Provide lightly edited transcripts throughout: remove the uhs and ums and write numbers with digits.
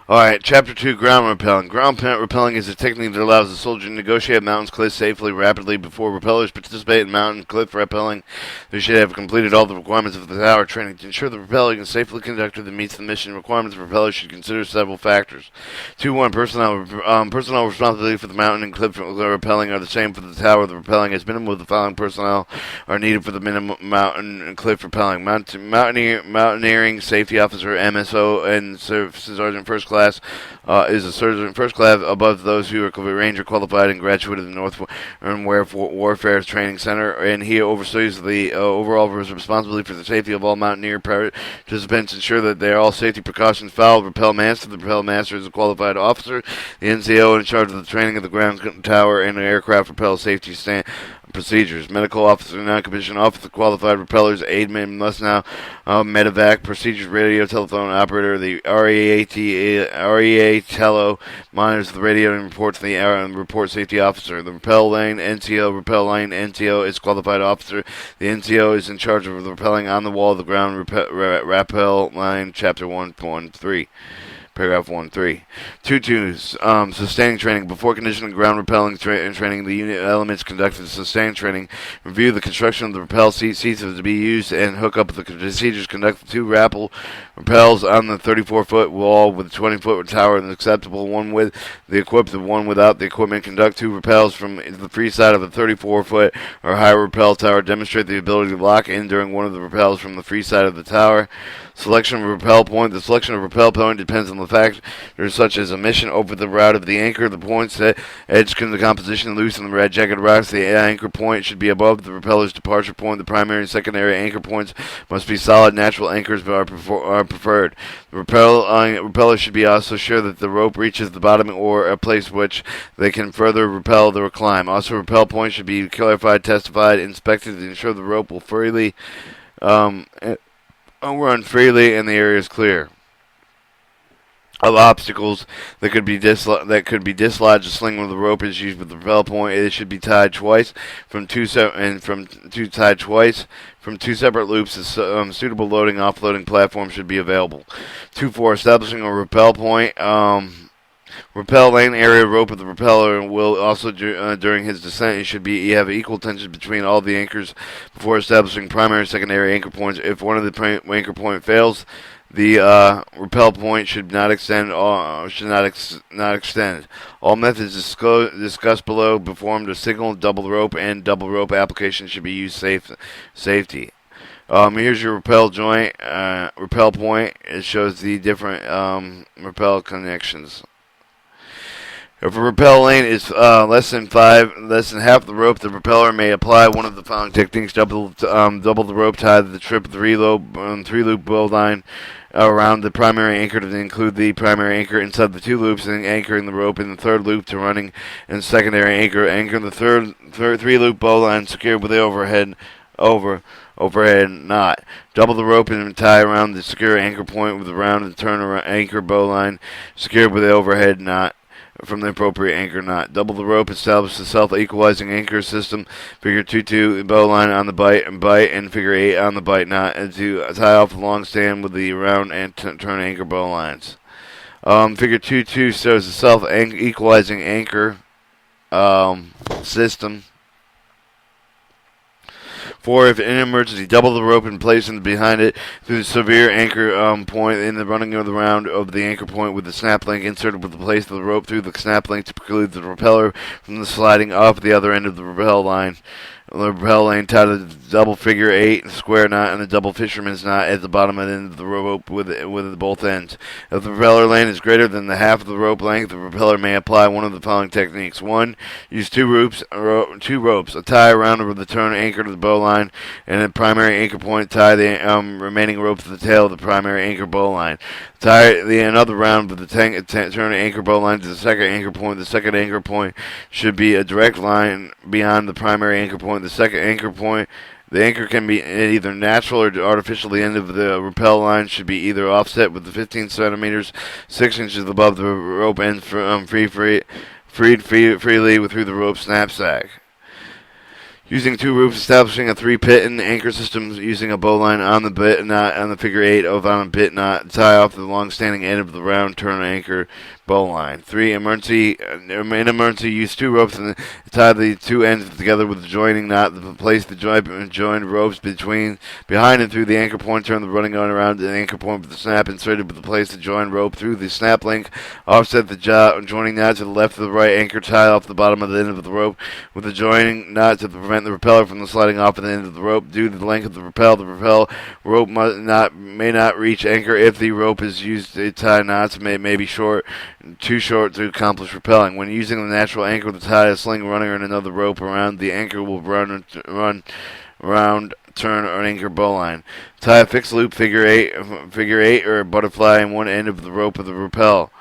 Alright, Chapter 2, Ground Rappelling. Ground rappelling is a technique that allows the soldier to negotiate mountains, cliffs safely, rapidly. Before rappellers participate in mountain cliff rappelling, they should have completed all the requirements of the tower training. To ensure the rappelling is safely conducted and meets the mission requirements, rappellers should consider several factors. 2-1. Personnel responsibility for the mountain and cliff rappelling are the same for the tower. The rappelling is minimal. The following personnel are needed for the minimum mountain and cliff rappelling. Mountaineering Safety Officer, MSO, and Sergeant First Class is a sergeant first class above those who are ranger qualified and graduated of the North Warfare Training Center, and he oversees the overall responsibility for the safety of all mountaineer participants. Ensure that they are all safety precautions followed. Rappel Master. The Rappel Master is a qualified officer. The NCO in charge of the training of the ground tower and the aircraft rappel safety procedures. Medical officer, non-commissioned officer, qualified rappellers, aidman must now medevac procedures, radio, telephone operator. The REA Tello monitors the radio and reports the report safety officer. The rappel lane NCO is qualified officer. The NCO is in charge of the rappelling on the wall of the ground. Rappel line, chapter 1.3. Paragraph 1.3. 2.2. Sustaining training. Before conditioning ground rappelling training, the unit elements conducted sustaining training. Review the construction of the rappel seats to be used and hook up the procedures. Conduct 2 rappels on the 34-foot wall with a 20-foot tower and acceptable. One with the equipped, one without the equipment. Conduct 2 rappels from the free side of a 34-foot or higher rappel tower. Demonstrate the ability to lock in during one of the rappels from the free side of the tower. Selection of rappel point. The selection of rappel point depends on the factors such as emission over the route of the anchor, the points that edge the composition, loose and the red jagged rocks. The anchor point should be above the rappeller's departure point. The primary and secondary anchor points must be solid. Natural anchors are preferred. The repeller should be also sure that the rope reaches the bottom or a place which they can further rappel the climb. Also, rappel points should be clarified, testified, inspected to ensure the rope will freely run freely and the area is clear of obstacles that could be dislodged. A sling with the rope is used with the rappel point. It should be tied twice from two separate loops. A suitable loading offloading platform should be available. 2.4. Establishing a rappel point. Rappel lane area rope of the propeller will also during his descent. It should be have equal tension between all the anchors before establishing primary and secondary anchor points. If one of the anchor point fails, the rappel point should not extend. Not extend. All methods discussed below performed a signal, double rope, and double rope application should be used safety. Here's your rappel joint, rappel point. It shows the different rappel connections. If a rappel lane is less than half the rope, the propeller may apply one of the following techniques: double the rope, tie the trip three-loop bowline around the primary anchor to include the primary anchor inside the 2 loops, and anchoring the rope in the 3rd loop to running and secondary anchor. Anchor the third 3-loop bowline secured with the overhead knot. Double the rope and tie around the secure anchor point with the round and turn around anchor bowline secured with the overhead knot from the appropriate anchor knot. Double the rope, establish the self-equalizing anchor system. Figure 2-2 bowline on the bite, and figure 8 on the bite knot, and to tie off the long stand with the round and turn anchor bowlines. Figure 2-2 shows the self-equalizing anchor system. 4. If in an emergency, double the rope and place it behind it through the severe anchor point in the running of the round of the anchor point with the snap link inserted with the place of the rope through the snap link to preclude the propeller from the sliding off the other end of the rappel line. The rappel lane tied to the double figure 8 square knot and the double fisherman's knot at the bottom end of the rope with both ends. If the propeller lane is greater than the half of the rope length, the propeller may apply one of the following techniques. 1. Use 2 ropes, a tie around the turn anchor to the bowline, and a primary anchor point. Tie the remaining rope to the tail of the primary anchor bowline. Tie another round with the turn anchor bowline to the second anchor point. The second anchor point should be a direct line beyond the primary anchor point. The second anchor point, the anchor can be either natural or artificial. The end of the rappel line should be either offset with the 15 centimeters, 6 inches above the rope end, freed freely through the rope snapsack. Using two ropes, establishing a three-pin anchor system using a bowline on the bit knot on the figure 8 of on a bit knot. Tie off the long-standing end of the round turn anchor bowline. 3. In emergency, use two ropes and tie the two ends together with the joining knot. Place the joined ropes behind and through the anchor point. Turn the running on around the anchor point with the snap inserted with the place the joined rope through the snap link. Offset the joining knot to the left of the right anchor. Tie off the bottom of the end of the rope with the joining knot to prevent the propeller from sliding off at the end of the rope. Due to the length of the propel rope may not reach anchor. If the rope is used to tie knots, may be too short to accomplish rappelling. When using the natural anchor, the tie a sling running and another rope around the anchor will run round turn or anchor bowline. Tie a fixed loop figure eight or a butterfly in one end of the rope of the rappel.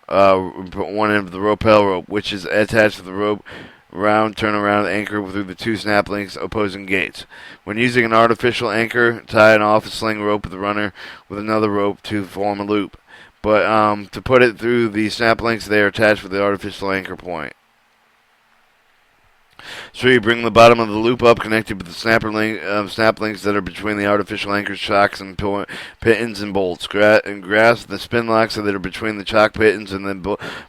One end of the rappel rope, which is attached to the rope. Turn around anchor through the two snap links opposing gates. When using an artificial anchor, tie an off sling rope with the runner with another rope to form a loop. But to put it through the snap links, they are attached with the artificial anchor point. So you bring the bottom of the loop up, connected with the snap links that are between the artificial anchor chocks and pittons and bolts. Grasp the spin locks that are between the chock pittons and then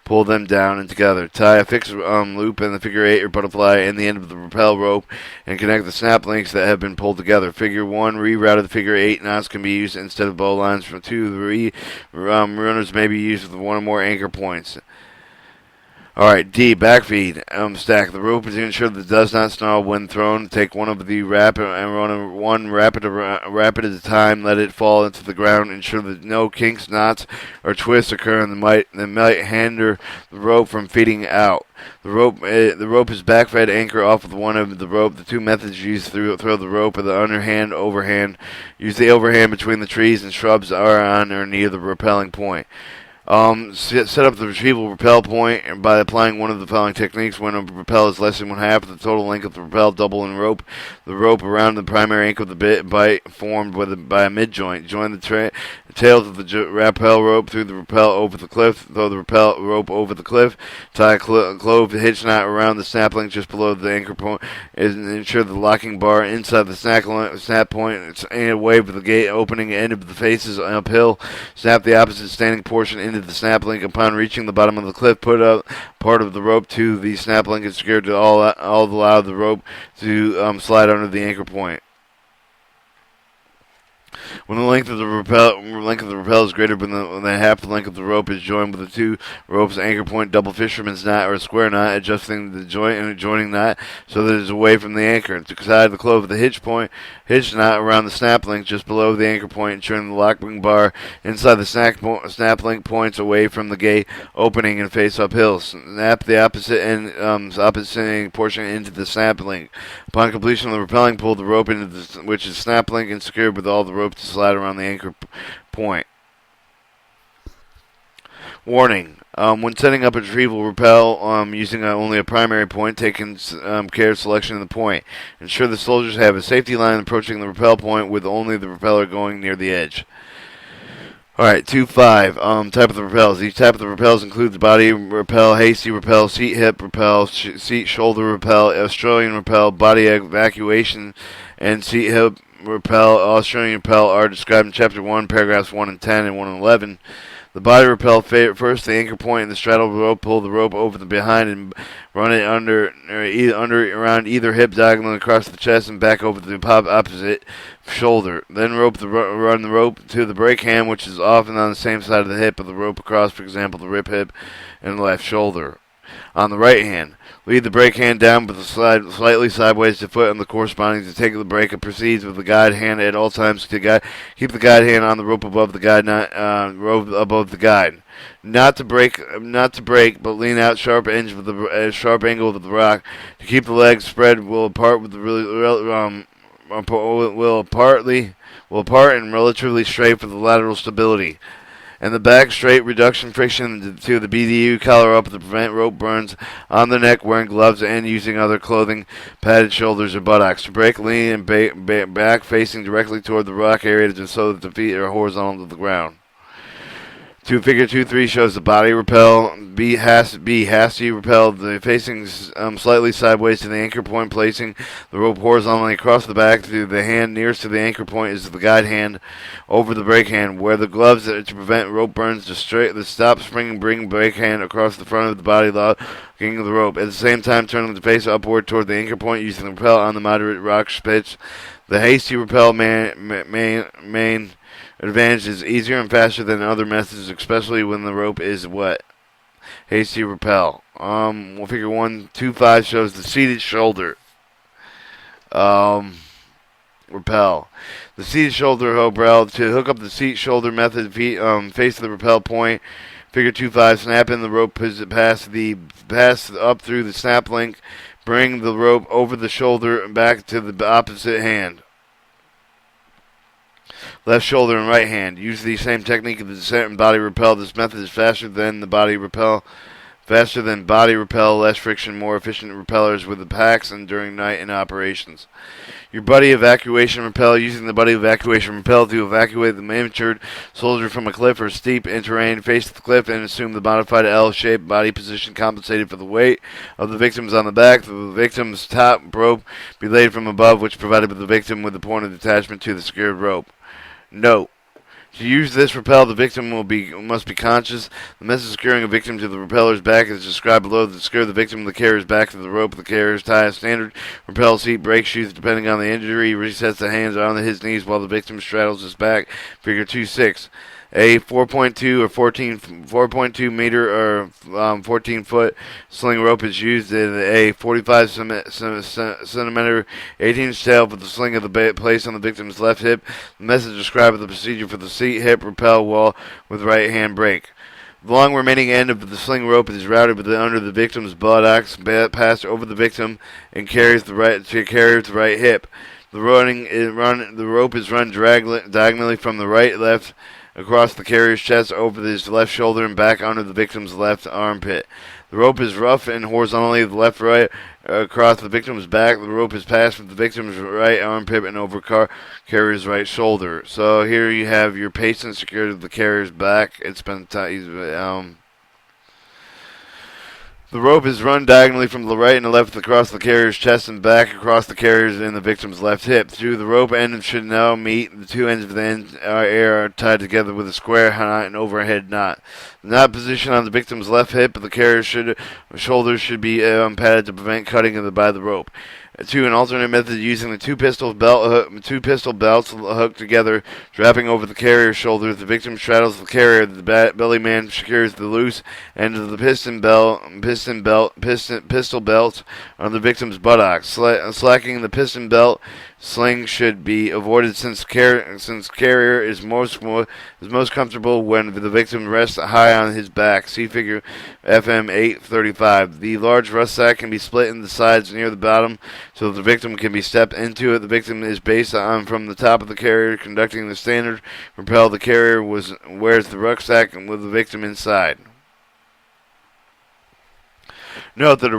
pull them down and together. Tie a fixed loop in the figure 8 or butterfly in the end of the rappel rope and connect the snap links that have been pulled together. Figure 1 rerouted the figure 8 knots can be used instead of bowlines. For 2, the runners may be used with one or more anchor points. Alright, D, backfeed. Stack. The rope is to ensure that it does not snarl when thrown. Take one of the rapid and run one rapid at a time. Let it fall into the ground. Ensure that no kinks, knots, or twists occur that might hinder the rope from feeding out. The rope is backfed. Anchor off with one end of the rope. The two methods used throw the rope are the underhand, overhand. Use the overhand between the trees and shrubs are on or near the rappelling point. Set up the retrieval rappel point by applying one of the following techniques. When a rappel is less than one half of the total length of the rappel, double in rope. The rope around the primary anchor of the bite formed by a mid-joint. Join the tails of the rappel rope through the rappel over the cliff. Throw the rappel rope over the cliff. Tie a clove hitch knot around the snap link just below the anchor point. Ensure the locking bar inside the snap point and away with the gate opening end of the faces uphill. Snap the opposite standing portion into the snap link. Upon reaching the bottom of the cliff, put up part of the rope to the snap link and secure to allow the rope to slide under the anchor point. When the length of the rappel is greater than half the length of the rope is joined with the two ropes, anchor point, double fisherman's knot, or a square knot, adjusting the joint and joining knot so that it is away from the anchor. To tie the clove of the hitch knot around the snap link just below the anchor point, ensuring the locking bar inside the snap link points away from the gate opening and face uphill. Snap the opposite portion into the snap link. Upon completion of the rappelling, pull the rope into which is snap link and secured with all the ropes to slide around the anchor point. Warning. When setting up a retrieval rappel using only a primary point, taking care of selection of the point. Ensure the soldiers have a safety line approaching the rappel point with only the propeller going near the edge. Alright, 2.5. Type of the rappels. Each type of the rappels includes the body rappel, hasty rappel, seat hip rappel, seat shoulder rappel, Australian rappel, body evacuation, and seat hip rappel. Australian rappel are described in Chapter 1, paragraphs 1 and 10 and 1 and 11. The body rappel first, the anchor point and the straddle rope. Pull the rope over the behind and run it around either hip diagonally across the chest and back over the opposite shoulder. Then run the rope to the brake hand, which is often on the same side of the hip of the rope across, for example, the rib hip and the left shoulder. On the right hand, lead the brake hand down with the slightly sideways to foot on the corresponding to take the brake and proceeds with the guide hand at all times to keep the guide hand on the rope above the guide, rope above the guide. Not to break, but lean out sharp edge with the sharp angle of the rock to keep the legs spread. Will apart and relatively straight for the lateral stability. And the back straight, reduction friction to the BDU collar up to prevent rope burns on the neck, wearing gloves and using other clothing, padded shoulders or buttocks. To break, lean and back facing directly toward the rock area so that the feet are horizontal to the ground. Figure 2-3 shows the body rappel. B has to rappel the facing slightly sideways to the anchor point, placing the rope horizontally across the back through the hand nearest to the anchor point is the guide hand over the brake hand. Wear the gloves to prevent rope burns. The stop spring bring brake hand across the front of the body, locking the rope. At the same time, turning the face upward toward the anchor point using the rappel on the moderate rock pitch. The hasty rappel main advantage is easier and faster than other methods, especially when the rope is wet. Hasty rappel. Figure 1-2-5 shows the seated shoulder. Rappel. The seated shoulder rappel. To hook up the seat shoulder method, face the rappel point. Figure 2-5, snap in the rope, pass up through the snap link. Bring the rope over the shoulder and back to the opposite hand. Left shoulder and right hand. Use the same technique of the descent and body rappel. This method is faster than body rappel, less friction, more efficient repellers with the packs and during night and operations. Your buddy evacuation rappel. Using the buddy evacuation rappel to evacuate the miniatured soldier from a cliff or steep terrain. Face the cliff and assume the modified L-shaped body position compensated for the weight of the victims on the back. The victim's top rope be laid from above, which provided the victim with the point of attachment to the secured rope. Note: to use this rappel, the victim must be conscious. The method of securing a victim to the rappeller's back is described below. To secure the victim to the carrier's back to the rope, the carrier's tie a standard rappel seat, brake shoes. Depending on the injury, resets the hands on his knees while the victim straddles his back. Figure 2-6. A 4.2 or 4.2 meter or 14 foot sling rope is used in a 45 centimeter 18-inch tail with the sling of the placed on the victim's left hip. The method describes the procedure for the seat hip rappel wall with right hand brake. The long remaining end of the sling rope is routed under the victim's buttocks, passed over the victim, and carries the right hip. The rope is run diagonally from the right left across the carrier's chest over his left shoulder and back under the victim's left armpit. The rope is rough and horizontally left-right across the victim's back. The rope is passed from the victim's right armpit and over carrier's right shoulder. So here you have your patient secured to the carrier's back. It's been the rope is run diagonally from the right and the left across the carrier's chest and back across the carrier's and the victim's left hip. Through the rope end should now meet. The two ends of the end are tied together with a square knot and overhead knot. The knot position on the victim's left hip, the carrier's shoulders should be padded to prevent cutting by the rope. 2. An alternate method using the two pistol belts hooked together, dropping over the carrier's shoulders. The victim straddles the carrier. The belly man secures the loose end of the pistol belt on the victim's buttocks. Slacking the piston belt sling should be avoided since carrier is most comfortable when the victim rests high on his back. See figure FM 835. The large rust sack can be split in the sides near the bottom so the victim can be stepped into it. The victim is based on from the top of the carrier, conducting the standard rappel. The carrier wears the rucksack with the victim inside. Note that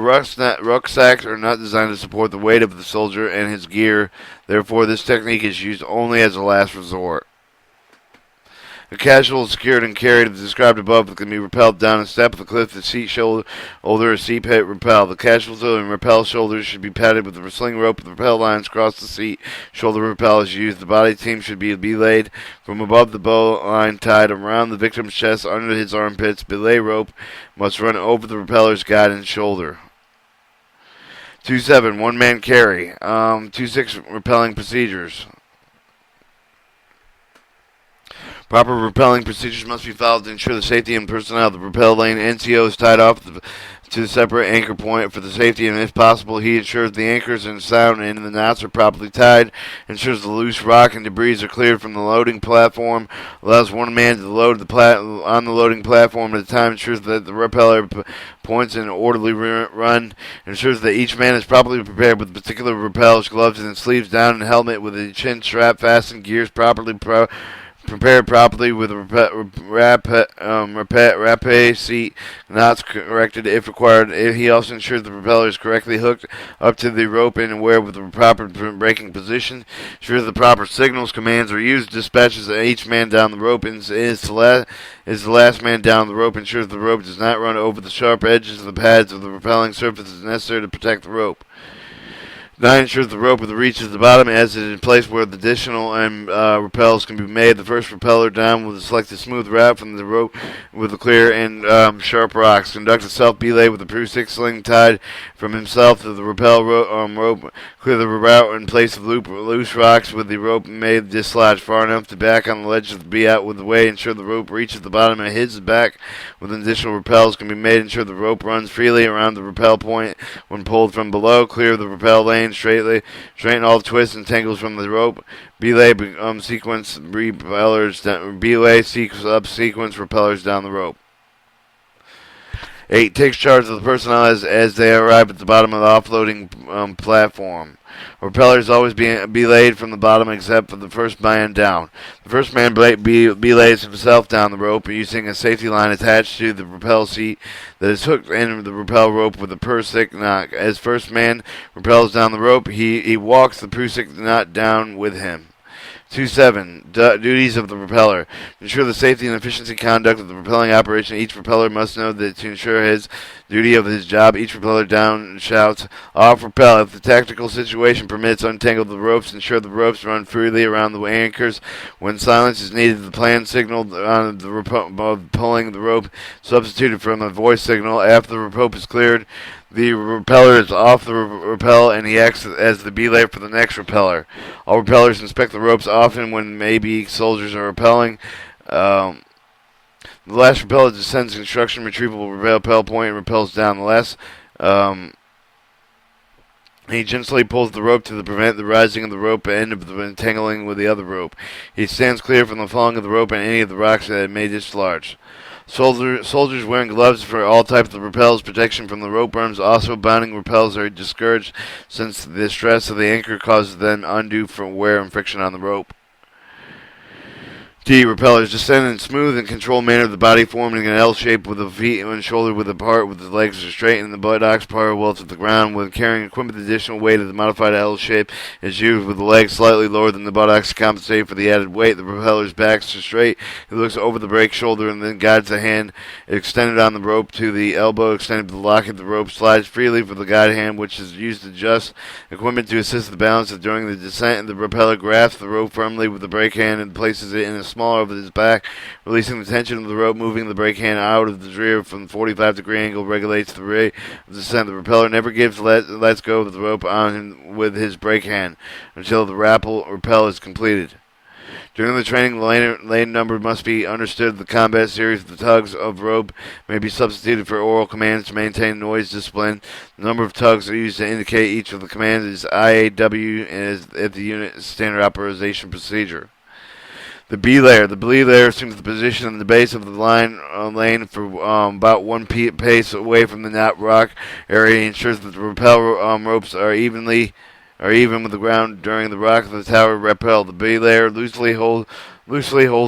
rucksacks are not designed to support the weight of the soldier and his gear. Therefore, this technique is used only as a last resort. A casual secured and carried as described above can be rappelled down a step of the cliff. The seat shoulder or seat pit rappel. The casual and rappel shoulders should be padded with the sling rope. The rappel lines across the seat shoulder rappel is used. The body team should be belayed from above the bow line tied around the victim's chest under his armpits. Belay rope must run over the rappeller's guide and shoulder. 2-7, one-man carry. 2-6, rappelling procedures. Proper rappelling procedures must be followed to ensure the safety and personnel. The rappel lane NCO is tied off to the separate anchor point for the safety, and if possible, he ensures the anchors and sound and the knots are properly tied, ensures the loose rock and debris are cleared from the loading platform, allows one man to load on the loading platform at a time, ensures that the rappeller points in an orderly run, ensures that each man is properly prepared with particular rappels, gloves, and sleeves down, and helmet with a chin strap fastened, gears properly prepared properly with a rappel seat, knots corrected if required. He also ensures the propeller is correctly hooked up to the rope and aware with the proper braking position. Ensures the proper signals, commands are used. Dispatches each man down the rope and is the last man down the rope. Ensures the rope does not run over the sharp edges of the pads of the propelling surfaces necessary to protect the rope. 9 ensures the rope reaches the bottom as it is in place where the additional rappels can be made. The first propeller down will select a smooth route from the rope with a clear and sharp rocks. Conduct a self-belay with the Prusik sling tied from himself to the rappel rope. Clear the route in place of loose rocks with the rope made dislodged far enough to back on the ledge to be out with the way. Ensure the rope reaches the bottom and hits the back with additional rappels can be made. Ensure the rope runs freely around the rappel point when pulled from below. Clear the rappel lane straighten all twists and tangles from the rope. Belay sequence repellers belay sequence repellers down the rope. 8 takes charge of the personnel as they arrive at the bottom of the offloading platform. Propellers always belayed from the bottom except for the first man down. The first man belays himself down the rope using a safety line attached to the rappel seat that is hooked in the rappel rope with a Prusik knot. As first man rappels down the rope, he walks the Prusik knot down with him. 2.7. Duties of the propeller. To ensure the safety and efficiency conduct of the propelling operation, each propeller must know that to ensure his duty of his job, each propeller down shouts, "Off propel." If the tactical situation permits, untangle the ropes. Ensure the ropes run freely around the anchors. When silence is needed, the plan signal on the pulling the rope substituted from a voice signal. After the rope is cleared, the repeller is off the rappel and he acts as the belay for the next repeller. All repellers inspect the ropes often when maybe soldiers are rappelling. The last repeller descends construction retrievable rappel point and rappels down. The last he gently pulls the rope to prevent the rising of the rope end of the entangling with the other rope. He stands clear from the falling of the rope and any of the rocks that it may dislodge. Soldiers wearing gloves for all types of rappels, protection from the rope burns. Also, binding rappels are discouraged since the stress of the anchor causes them undue wear and friction on the rope. D. Repellers descend in smooth and controlled manner, the body forming an L shape with the feet and shoulder with the part with the legs are straight and the buttocks parallel to the ground. When carrying equipment, the additional weight of the modified L shape is used with the legs slightly lower than the buttocks to compensate for the added weight. The propeller's backs are straight. He looks over the brake shoulder and then guides the hand extended on the rope to the elbow extended to the locket. The rope slides freely for the guide hand, which is used to adjust equipment to assist the balance during the descent. The propeller grasps the rope firmly with the brake hand and places it in a smaller of his back, releasing the tension of the rope, moving the brake hand out of the rear from 45-degree angle, regulates the rate of descent. The propeller never lets go of the rope on him with his brake hand until the rappel is completed. During the training, the lane number must be understood. The combat series of the tugs of rope may be substituted for oral commands to maintain noise discipline. The number of tugs are used to indicate each of the commands is IAW and is at the unit standard authorization procedure. The B layer. The B layer assumes the position in the base of the lane for about 1 pace away from the knot rock area. It ensures that the rappel ropes are even with the ground during the rock of the tower rappel. The B layer loosely holds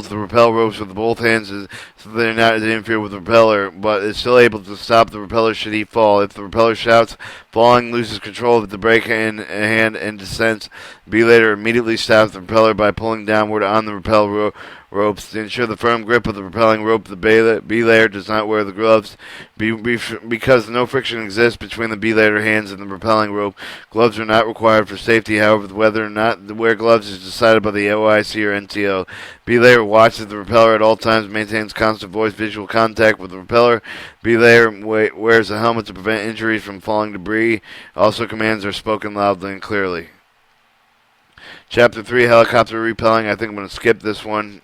the rappel ropes with both hands so they're not interfere with the propeller, but is still able to stop the propeller should he fall. If the propeller shouts, falling loses control of the brake hand and descents. B layer immediately stops the propeller by pulling downward on the rappel ropes. To ensure the firm grip of the propelling rope, the B layer does not wear the gloves. Because no friction exists between the B layer hands and the propelling rope, gloves are not required for safety. However, whether or not to wear gloves is decided by the OIC or NTO. B layer watches the propeller at all times, maintains constant voice visual contact with the propeller. B layer wears a helmet to prevent injuries from falling debris. Also, commands are spoken loudly and clearly. Chapter 3, Helicopter Repelling. I think I'm going to skip this one.